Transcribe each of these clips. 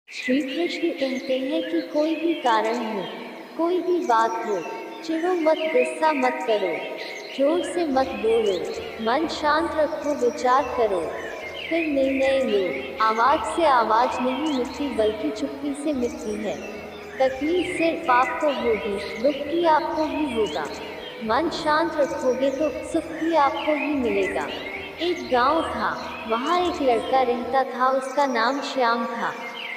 श्री कृष्ण कहते हैं कि कोई भी कारण हो, कोई भी बात हो, चिढ़ो मत, गुस्सा मत करो, जोर से मत बोलो, मन शांत रखो, विचार करो, फिर निर्णय लो। आवाज से आवाज नहीं मिटती, बल्कि चुप्पी से मिटती है। तकलीफ सिर्फ आपको होगी, दुख भी आपको ही होगा। मन शांत रखोगे तो सुख भी आपको ही मिलेगा। एक गांव था, वहाँ एक लड़का रहता था, उसका नाम श्याम था।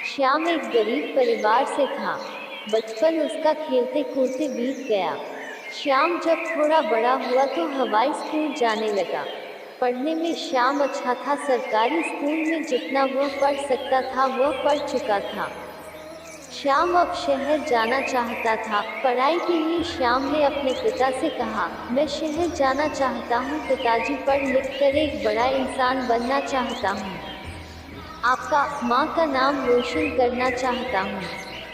श्याम एक गरीब परिवार से था। बचपन उसका खेलते कूदते बीत गया। श्याम जब थोड़ा बड़ा हुआ तो हवाई स्कूल जाने लगा। पढ़ने में श्याम अच्छा था। सरकारी स्कूल में जितना वह पढ़ सकता था वह पढ़ चुका था। श्याम अब शहर जाना चाहता था। पढ़ाई के लिए श्याम ने अपने पिता से कहा, मैं शहर जाना चाहता हूँ पिताजी, पढ़ लिख कर एक बड़ा इंसान बनना चाहता हूँ, आपका, माँ का नाम रोशन करना चाहता हूँ।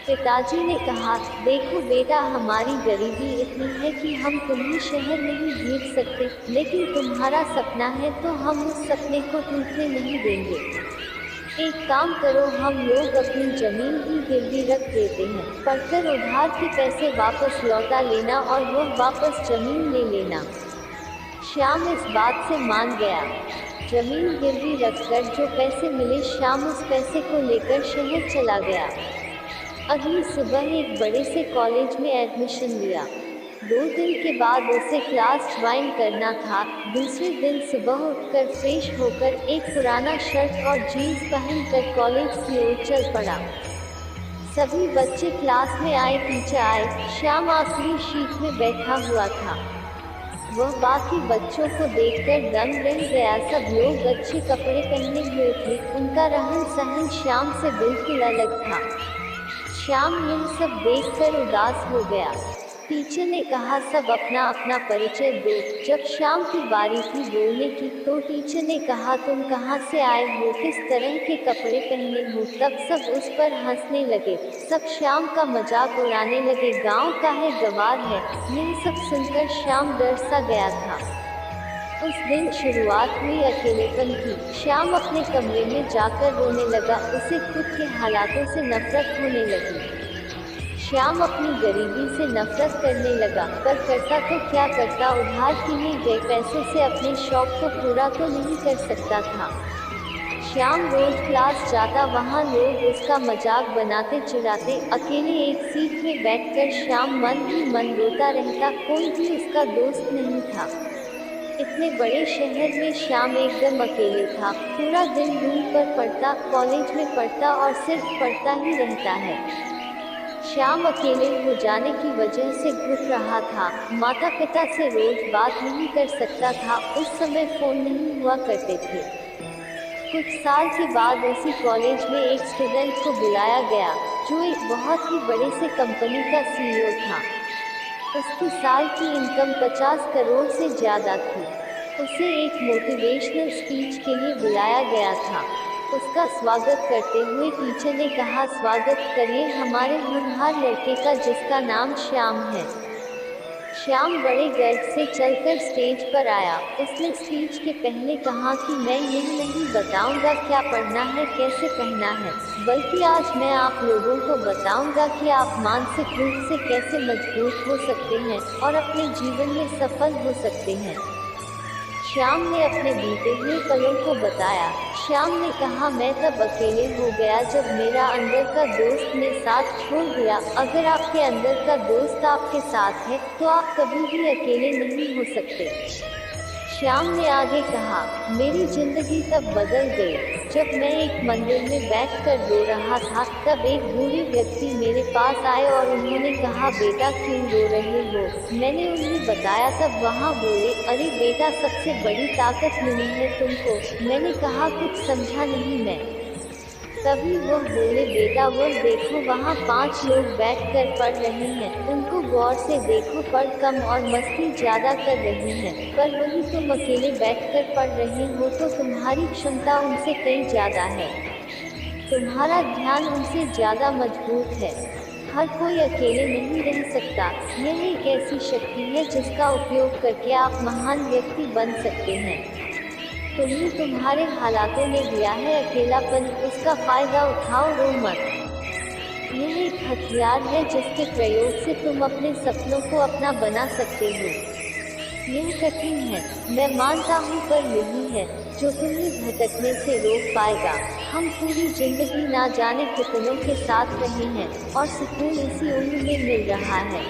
पिताजी ने कहा, देखो बेटा, हमारी गरीबी इतनी है कि हम तुम्हें शहर नहीं भेज सकते, लेकिन तुम्हारा सपना है तो हम उस सपने को टूटने नहीं देंगे। एक काम करो, हम लोग अपनी जमीन ही गिरवी रख देते हैं, पढ़कर उधार के पैसे वापस लौटा लेना और वह वापस जमीन ले लेना। श्याम इस बात से मान गया। जमीन गिरवी रखकर जो पैसे मिले, श्याम उस पैसे को लेकर शहर चला गया। अगली सुबह एक बड़े से कॉलेज में एडमिशन लिया। 2 दिन के बाद उसे क्लास ज्वाइन करना था। दूसरे दिन सुबह उठकर फ्रेश होकर एक पुराना शर्ट और जीन्स पहनकर कॉलेज की ओर चल पड़ा। सभी बच्चे क्लास में आए, टीचर आए। श्याम आखिरी शीट में बैठा हुआ था। वह बाकी बच्चों को देखकर दंग रह गया। सब लोग अच्छे कपड़े पहने हुए थे, उनका रहन सहन श्याम से बिल्कुल अलग था। श्याम यह सब देखकर उदास हो गया। टीचर ने कहा, सब अपना अपना परिचय दो। जब श्याम की बारी थी बोलने की तो टीचर ने कहा, तुम कहाँ से आए हो, किस तरह के कपड़े पहने हो। तब सब उस पर हंसने लगे, सब श्याम का मजाक उड़ाने लगे। गांव का है, गंवार है। यह सब सुनकर श्याम डर सा गया था। उस दिन शुरुआत हुई अकेलेपन की। श्याम अपने कमरे में जाकर रोने लगा। उसे खुद के हालातों से नफरत होने लगी। श्याम अपनी गरीबी से नफरत करने लगा, पर करता तो क्या करता, उधार किए गए पैसे से अपने शौक को पूरा तो नहीं कर सकता था। श्याम रोज क्लास जाता, वहाँ लोग उसका मजाक बनाते चिढ़ाते। अकेले एक सीट में बैठकर श्याम मन ही मन रोता रहता। कोई भी उसका दोस्त नहीं था। इतने बड़े शहर में श्याम एकदम अकेले था। पूरा दिन रूम पर पढ़ता, कॉलेज में पढ़ता और सिर्फ पढ़ता ही रहता है। श्याम अकेले हो जाने की वजह से घुट रहा था। माता पिता से रोज बात नहीं कर सकता था। उस समय फोन नहीं हुआ करते थे। कुछ साल के बाद उसी कॉलेज में एक स्टूडेंट को बुलाया गया, जो एक बहुत ही बड़े से कंपनी का सीईओ था। उसकी साल की इनकम 50 करोड़ से ज़्यादा थी। उसे एक मोटिवेशनल स्पीच के लिए बुलाया गया था। उसका स्वागत करते हुए टीचर ने कहा, स्वागत करिए हमारे होनहार लड़के का, जिसका नाम श्याम है। श्याम बड़े गर्व से चलकर स्टेज पर आया। उसने स्पीच के पहले कहा कि मैं यह नहीं बताऊंगा क्या पढ़ना है, कैसे पढ़ना है, बल्कि आज मैं आप लोगों को बताऊंगा कि आप मानसिक रूप से कैसे मजबूत हो सकते हैं और अपने जीवन में सफल हो सकते हैं। श्याम ने अपने बीते हुए पलों को बताया। श्याम ने कहा, मैं तब अकेले हो गया जब मेरा अंदर का दोस्त ने साथ छोड़ दिया। अगर आपके अंदर का दोस्त आपके साथ है तो आप कभी भी अकेले नहीं हो सकते। श्याम ने आगे कहा, मेरी जिंदगी तब बदल गई जब मैं एक मंदिर में बैठकर रो रहा था। तब एक बूढ़े व्यक्ति मेरे पास आए और उन्होंने कहा, बेटा क्यों रो रहे हो। मैंने उन्हें बताया। तब वहाँ बोले, अरे बेटा, सबसे बड़ी ताकत मिली है तुमको। मैंने कहा, कुछ समझा नहीं मैं। तभी वह बोले, बेटा वह देखो, वहाँ 5 लोग बैठकर पढ़ रहे हैं। उनको गौर से देखो, पढ़ कम और मस्ती ज़्यादा कर रहे हैं। पर वही तुम अकेले बैठकर पढ़ रहे हो तो तुम्हारी क्षमता उनसे कहीं ज़्यादा है। तुम्हारा ध्यान उनसे ज़्यादा मजबूत है। हर कोई अकेले नहीं रह सकता। यह एक ऐसी शक्ति है जिसका उपयोग करके आप महान व्यक्ति बन सकते हैं। तुम्हें तुम्हारे हालातों ने दिया है अकेलापन, उसका फायदा उठाओ, रो मत। यह एक हथियार है जिसके प्रयोग से तुम अपने सपनों को अपना बना सकते हो। यह कठिन है, मैं मानता हूँ, पर यही है जो तुम्हें भटकने से रोक पाएगा। हम पूरी जिंदगी ना जाने कितनों के साथ रहे हैं और सुकून इसी उम्र में मिल रहा है।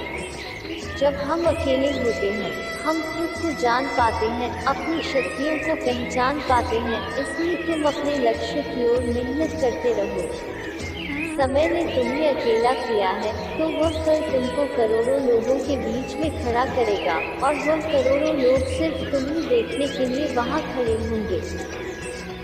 जब हम अकेले होते हैं हम खुद को जान पाते हैं, अपनी शक्तियों को पहचान पाते हैं। इसलिए तुम अपने लक्ष्य की ओर मेहनत करते रहो। समय ने तुम्हें अकेला किया है तो वह कल तुमको करोड़ों लोगों के बीच में खड़ा करेगा और वह करोड़ों लोग सिर्फ तुम्हें देखने के लिए वहां खड़े होंगे।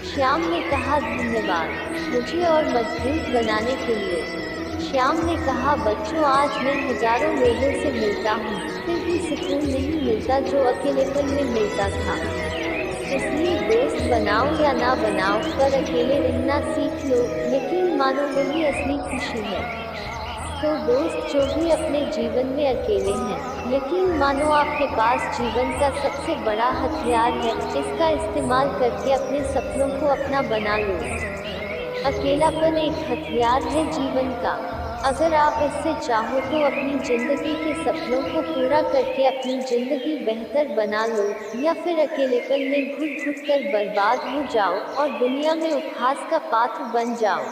श्याम ने कहा, धन्यवाद मुझे और मजबूत बनाने के लिए। श्याम ने कहा, बच्चों, आज मैं हजारों लोगों से मिलता हूँ, फिर भी सुकून नहीं मिलता जो अकेलेपन में मिलता था। इसलिए दोस्त बनाओ या ना बनाओ, पर अकेले रहना सीख लो। यकीन मानो, वही असली खुशी है। तो दोस्त जो भी अपने जीवन में अकेले हैं, यकीन मानो आपके पास जीवन का सबसे बड़ा हथियार है। इसका इस्तेमाल करके अपने सपनों को अपना बना लो। अकेलापन एक हथियार है जीवन का। अगर आप इससे चाहो तो अपनी जिंदगी के सपनों को पूरा करके अपनी जिंदगी बेहतर बना लो, या फिर अकेलेपन में घुट घुट कर बर्बाद हो जाओ और दुनिया में उपहास का पात्र बन जाओ।